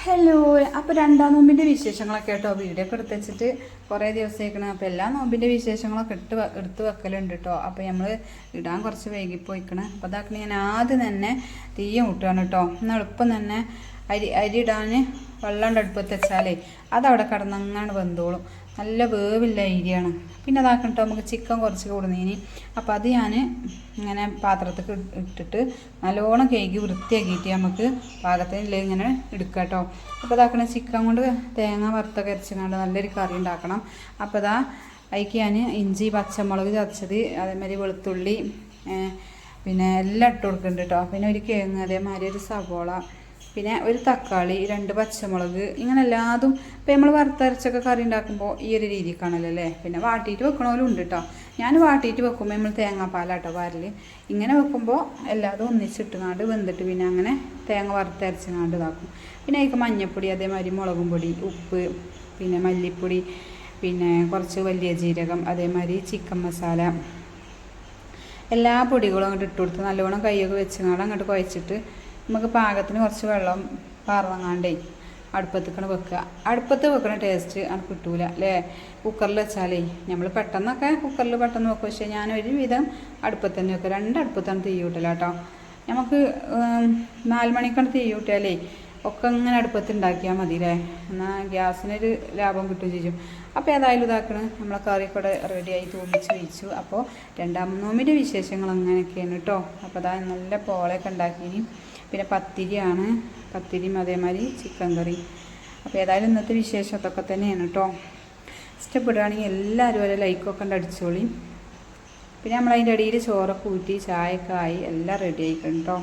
Hello. അപ്പോൾ രണ്ടാം നോമ്പിൻ്റെ വിശേഷങ്ങളൊക്കെ കേട്ടോ വീഡിയോ ഒക്കെ എടുത്ത് വെച്ചിട്ട് കുറേ ദിവസമായിക്കണം. അപ്പോൾ എല്ലാ നോമ്പിൻ്റെ വിശേഷങ്ങളൊക്കെ എടുത്ത് വെക്കലുണ്ട് കേട്ടോ. അപ്പോൾ നമ്മൾ ഇടാൻ കുറച്ച് വൈകിപ്പോയിക്കണം. അപ്പോൾ അതാക്കണ ഞാൻ ആദ്യം തന്നെ തീയ മുട്ടുകയാണ് കേട്ടോ. എന്നാൽ എളുപ്പം തന്നെ അരി ഇടാൻ വെള്ളം അടുപ്പത്ത് വെച്ചാലേ അതവിടെ കിടന്നങ്ങാണ്ട് വെന്തോളും. നല്ല വേവില്ല അരിയാണ്. പിന്നെ അതാക്കണം കേട്ടോ നമുക്ക് ചിക്കൻ കുറച്ച് കൊടുന്നതിന്. അപ്പോൾ അത് ഞാൻ ഇങ്ങനെ പാത്രത്തേക്ക് ഇട്ടിട്ട് നല്ലോണം കഴുകി വൃത്തിയാക്കിയിട്ട് നമുക്ക് പാകത്തിനില്ല ഇങ്ങനെ എടുക്കാം കേട്ടോ. അപ്പോൾ ഇതാക്കണ ചിക്കൻ കൊണ്ട് തേങ്ങ വറുത്തൊക്കെ അരച്ചുകൊണ്ട് നല്ലൊരു കറി ഉണ്ടാക്കണം. അപ്പോൾ ഇതാ അതിക്ക് ഞാൻ ഇഞ്ചി പച്ചമുളക് ചതച്ചത് അതേമാതിരി വെളുത്തുള്ളി പിന്നെ എല്ലാം ഇട്ട് കൊടുക്കുന്നുണ്ട് കേട്ടോ. പിന്നെ ഒരു കിഴങ്ങ് അതേമാതിരി ഒരു സവോള പിന്നെ ഒരു തക്കാളി 2 പച്ചമുളക് ഇങ്ങനെ എല്ലാതും. ഇപ്പം നമ്മൾ വറുത്തരച്ചൊക്കെ കറി ഉണ്ടാക്കുമ്പോൾ ഈ ഒരു രീതിക്കാണല്ലോ അല്ലേ. പിന്നെ വാട്ടിയിട്ട് വെക്കണമല്ലോ ഉണ്ട് കേട്ടോ. ഞാൻ വാട്ടിയിട്ട് വെക്കുമ്പോൾ നമ്മൾ തേങ്ങാപ്പാലാട്ടോ പാരൽ. ഇങ്ങനെ വെക്കുമ്പോൾ എല്ലാതും ഒന്നിച്ചിട്ടുങ്ങാണ്ട് വെന്തിട്ട് പിന്നെ അങ്ങനെ തേങ്ങ വറുത്തരച്ചങ്ങാണ്ട് ഇതാക്കും. പിന്നെ അതിലേക്ക് മഞ്ഞൾപ്പൊടി അതേമാതിരി മുളകും പൊടി ഉപ്പ് പിന്നെ മല്ലിപ്പൊടി പിന്നെ കുറച്ച് വലിയ ജീരകം അതേമാതിരി ചിക്കൻ മസാല എല്ലാ പൊടികളും അങ്ങോട്ട് ഇട്ട് കൊടുത്ത് നല്ലോണം കൈയൊക്കെ വെച്ചങ്ങാണ്ട് അങ്ങോട്ട് കുഴച്ചിട്ട് നമുക്ക് പാകത്തിന് കുറച്ച് വെള്ളം പാർന്നങ്ങാണ്ടേ അടുപ്പത്തേക്കാണ് വെക്കുക. അടുപ്പത്ത് വെക്കണ ടേസ്റ്റ് അത് കിട്ടൂല അല്ലേ. കുക്കറിൽ വെച്ചാലേ നമ്മൾ പെട്ടെന്നൊക്കെ കുക്കറിൽ പെട്ടെന്ന് വെക്കും. പക്ഷേ ഞാൻ ഒരുവിധം അടുപ്പത്ത് തന്നെ വെക്കുക. 2 അടുപ്പത്താണ് തീ കൂട്ടല കേട്ടോ. നമുക്ക് 4 മണിക്കാണ് തീ കൂട്ടിയാലേ ഒക്കെ ഇങ്ങനെ അടുപ്പത്ത് ഉണ്ടാക്കിയാൽ മതി അല്ലേ. എന്നാൽ ഗ്യാസിനൊരു ലാഭം കിട്ടുകയും ചെയ്യും. അപ്പോൾ ഏതായാലും ഇതാക്കണം നമ്മളെ കറി കൂടെ റെഡിയായി തൂമിച്ച് വെച്ചു. അപ്പോൾ രണ്ടാം നോമ്പിൻ്റെ വിശേഷങ്ങൾ അങ്ങനെയൊക്കെയാണ് കേട്ടോ. അപ്പോൾ അതാ നല്ല പോളയൊക്കെ ഉണ്ടാക്കിനി. പിന്നെ പത്തിരിയാണ്, പത്തിരിയും അതേമാതിരി ചിക്കൻ കറി. അപ്പോൾ ഏതായാലും ഇന്നത്തെ വിശേഷം അതൊക്കെ തന്നെയാണ് കേട്ടോ. ഇഷ്ടപ്പെടുകയാണെങ്കിൽ എല്ലാവരും ഒരു ലൈക്കൊക്കെ ഉണ്ട് അടിച്ചോളി. പിന്നെ നമ്മളതിൻ്റെ ഇടയിൽ ചോറൊക്കെ ഊറ്റി ചായയൊക്കെ ആയി എല്ലാം റെഡി ആയിക്കണം കേട്ടോ.